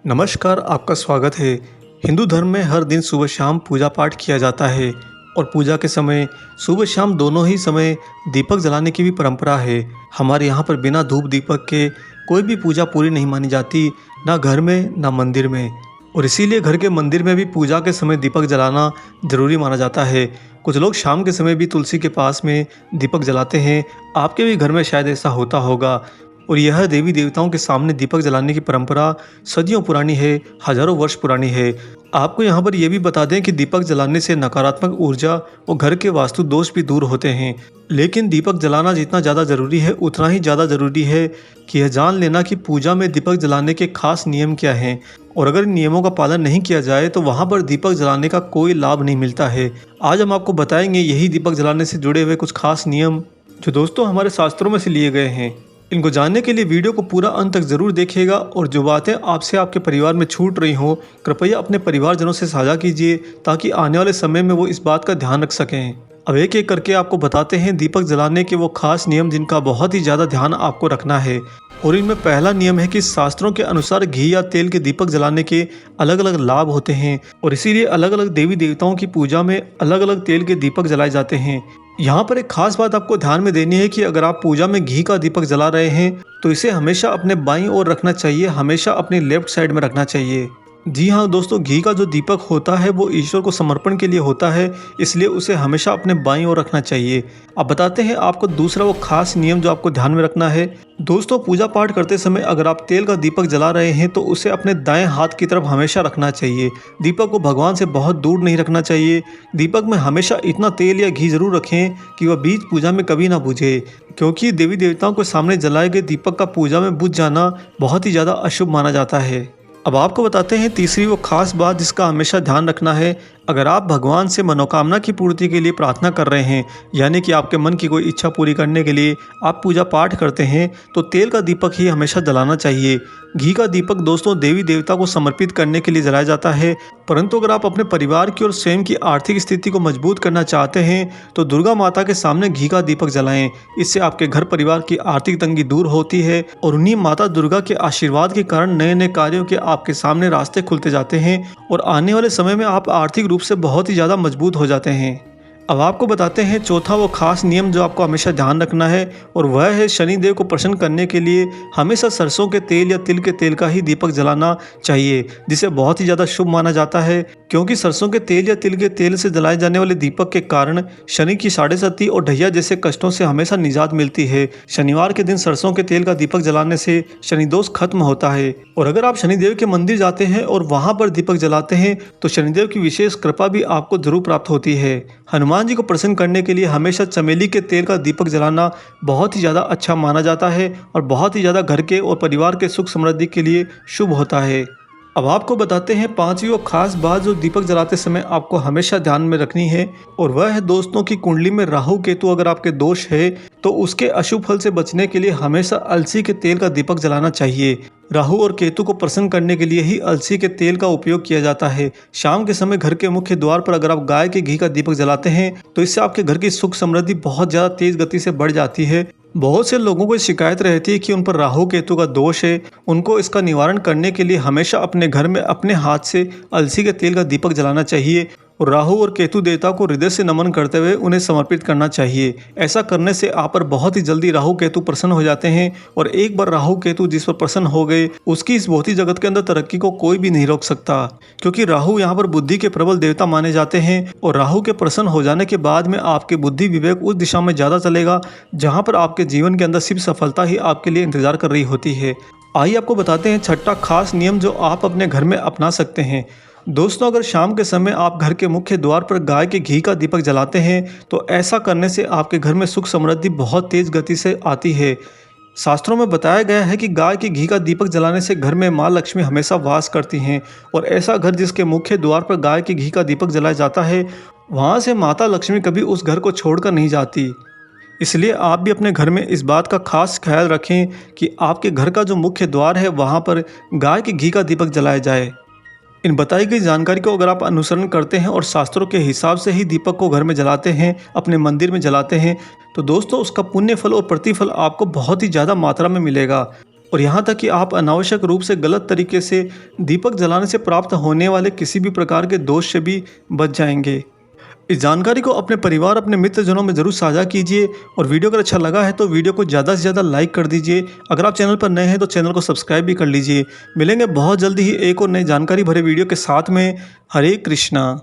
नमस्कार, आपका स्वागत है। हिंदू धर्म में हर दिन सुबह शाम पूजा पाठ किया जाता है और पूजा के समय सुबह शाम दोनों ही समय दीपक जलाने की भी परंपरा है। हमारे यहाँ पर बिना धूप दीपक के कोई भी पूजा पूरी नहीं मानी जाती, ना घर में ना मंदिर में। और इसीलिए घर के मंदिर में भी पूजा के समय दीपक जलाना ज़रूरी माना जाता है। कुछ लोग शाम के समय भी तुलसी के पास में दीपक जलाते हैं। आपके भी घर में शायद ऐसा होता होगा। और यह देवी देवताओं के सामने दीपक जलाने की परंपरा सदियों पुरानी है, हजारों वर्ष पुरानी है। आपको यहाँ पर यह भी बता दें कि दीपक जलाने से नकारात्मक ऊर्जा और घर के वास्तु दोष भी दूर होते हैं। लेकिन दीपक जलाना जितना ज़्यादा ज़रूरी है उतना ही ज़्यादा ज़रूरी है कि यह जान लेना कि पूजा में दीपक जलाने के खास नियम क्या हैं, और अगर इन नियमों का पालन नहीं किया जाए तो वहाँ पर दीपक जलाने का कोई लाभ नहीं मिलता है। आज हम आपको बताएंगे यही दीपक जलाने से जुड़े हुए कुछ खास नियम जो दोस्तों हमारे शास्त्रों में से लिए गए हैं। इनको जानने के लिए वीडियो को पूरा अंत तक जरूर देखिएगा, और जो बातें आपसे आपके परिवार में छूट रही हों कृपया अपने परिवारजनों से साझा कीजिए ताकि आने वाले समय में वो इस बात का ध्यान रख सकें। अब एक एक करके आपको बताते हैं दीपक जलाने के वो खास नियम जिनका बहुत ही ज़्यादा ध्यान आपको रखना है। और इनमें पहला नियम है कि शास्त्रों के अनुसार घी या तेल के दीपक जलाने के अलग अलग लाभ होते हैं, और इसीलिए अलग अलग देवी देवताओं की पूजा में अलग अलग तेल के दीपक जलाए जाते हैं। यहाँ पर एक खास बात आपको ध्यान में देनी है कि अगर आप पूजा में घी का दीपक जला रहे हैं तो इसे हमेशा अपने बाईं ओर रखना चाहिए, हमेशा अपनी लेफ्ट साइड में रखना चाहिए। जी हाँ दोस्तों, घी का जो दीपक होता है वो ईश्वर को समर्पण के लिए होता है, इसलिए उसे हमेशा अपने बाईं ओर रखना चाहिए। अब बताते हैं आपको दूसरा वो खास नियम जो आपको ध्यान में रखना है। दोस्तों, पूजा पाठ करते समय अगर आप तेल का दीपक जला रहे हैं तो उसे अपने दाएं हाथ की तरफ हमेशा रखना चाहिए। दीपक को भगवान से बहुत दूर नहीं रखना चाहिए। दीपक में हमेशा इतना तेल या घी जरूर रखें कि वह बीच पूजा में कभी ना बुझे, क्योंकि देवी देवताओं के सामने जलाए गए दीपक का पूजा में बुझ जाना बहुत ही ज़्यादा अशुभ माना जाता है। अब आपको बताते हैं तीसरी वो खास बात जिसका हमेशा ध्यान रखना है। अगर आप भगवान से मनोकामना की पूर्ति के लिए प्रार्थना कर रहे हैं, यानी कि आपके मन की कोई इच्छा पूरी करने के लिए आप पूजा पाठ करते हैं, तो तेल का दीपक ही हमेशा जलाना चाहिए। घी का दीपक दोस्तों देवी देवता को समर्पित करने के लिए जलाया जाता है, परंतु अगर आप अपने परिवार की और स्वयं की आर्थिक स्थिति को मजबूत करना चाहते हैं तो दुर्गा माता के सामने घी का दीपक जलाएं। इससे आपके घर परिवार की आर्थिक तंगी दूर होती है और उन्हीं माता दुर्गा के आशीर्वाद के कारण नए नए कार्यों के आपके सामने रास्ते खुलते जाते हैं और आने वाले समय में आप आर्थिक रूप से बहुत ही ज़्यादा मजबूत हो जाते हैं। अब आपको बताते हैं चौथा वो खास नियम जो आपको हमेशा ध्यान रखना है, और वह है शनिदेव को प्रसन्न करने के लिए हमेशा सरसों के तेल या तिल के तेल का ही दीपक जलाना चाहिए, जिसे बहुत ही ज़्यादा शुभ माना जाता है। क्योंकि सरसों के तेल या तिल के तेल से जलाए जाने वाले दीपक के कारण शनि की साढ़े सती और ढैया जैसे कष्टों से हमेशा निजात मिलती है। शनिवार के दिन सरसों के तेल का दीपक जलाने से शनि दोष खत्म होता है। और अगर आप शनिदेव के मंदिर जाते हैं और वहां पर दीपक जलाते हैं तो शनिदेव की विशेष कृपा भी आपको जरूर प्राप्त होती है। हनुमान जी को प्रसन्न करने के लिए हमेशा चमेली के तेल का दीपक जलाना बहुत ही ज़्यादा अच्छा माना जाता है और बहुत ही ज़्यादा घर के और परिवार के सुख समृद्धि के लिए शुभ होता है। अब आपको बताते हैं पांचवी वो खास बात जो दीपक जलाते समय आपको हमेशा ध्यान में रखनी है, और वह है दोस्तों की कुंडली में राहु केतु अगर आपके दोष है तो उसके अशुभ फल से बचने के लिए हमेशा अलसी के तेल का दीपक जलाना चाहिए। राहु और केतु को प्रसन्न करने के लिए ही अलसी के तेल का उपयोग किया जाता है। शाम के समय घर के मुख्य द्वार पर अगर आप गाय के घी का दीपक जलाते हैं तो इससे आपके घर की सुख समृद्धि बहुत ज़्यादा तेज गति से बढ़ जाती है। बहुत से लोगों को शिकायत रहती है कि उन पर राहु केतु का दोष है। उनको इसका निवारण करने के लिए हमेशा अपने घर में अपने हाथ से अलसी के तेल का दीपक जलाना चाहिए और राहु और केतु देवता को हृदय से नमन करते हुए उन्हें समर्पित करना चाहिए। ऐसा करने से आप पर बहुत ही जल्दी राहु केतु प्रसन्न हो जाते हैं, और एक बार राहु केतु जिस पर प्रसन्न हो गए उसकी इस भौतिक जगत के अंदर तरक्की को कोई भी नहीं रोक सकता, क्योंकि राहु यहाँ पर बुद्धि के प्रबल देवता माने जाते हैं। और राहु के प्रसन्न हो जाने के बाद में आपके बुद्धि विवेक उस दिशा में ज़्यादा चलेगा जहाँ पर आपके जीवन के अंदर सिर्फ सफलता ही आपके लिए इंतजार कर रही होती है। आइए आपको बताते हैं छठा खास नियम जो आप अपने घर में अपना सकते हैं। दोस्तों, अगर शाम के समय आप घर के मुख्य द्वार पर गाय के घी का दीपक जलाते हैं तो ऐसा करने से आपके घर में सुख समृद्धि बहुत तेज गति से आती है। शास्त्रों में बताया गया है कि गाय के घी का दीपक जलाने से घर में माँ लक्ष्मी हमेशा वास करती हैं, और ऐसा घर जिसके मुख्य द्वार पर गाय के घी का दीपक जलाया जाता है वहाँ से माता लक्ष्मी कभी उस घर को छोड़कर नहीं जाती। इसलिए आप भी अपने घर में इस बात का खास ख्याल रखें कि आपके घर का जो मुख्य द्वार है वहाँ पर गाय के घी का दीपक जलाया जाए। इन बताई गई जानकारी को अगर आप अनुसरण करते हैं और शास्त्रों के हिसाब से ही दीपक को घर में जलाते हैं, अपने मंदिर में जलाते हैं, तो दोस्तों उसका पुण्य फल और प्रतिफल आपको बहुत ही ज़्यादा मात्रा में मिलेगा। और यहाँ तक कि आप अनावश्यक रूप से गलत तरीके से दीपक जलाने से प्राप्त होने वाले किसी भी प्रकार के दोष से भी बच जाएंगे। इस जानकारी को अपने परिवार, अपने मित्रजनों में ज़रूर साझा कीजिए और वीडियो अगर अच्छा लगा है तो वीडियो को ज़्यादा से ज़्यादा लाइक कर दीजिए। अगर आप चैनल पर नए हैं तो चैनल को सब्सक्राइब भी कर लीजिए। मिलेंगे बहुत जल्दी ही एक और नई जानकारी भरे वीडियो के साथ में। हरे कृष्णा।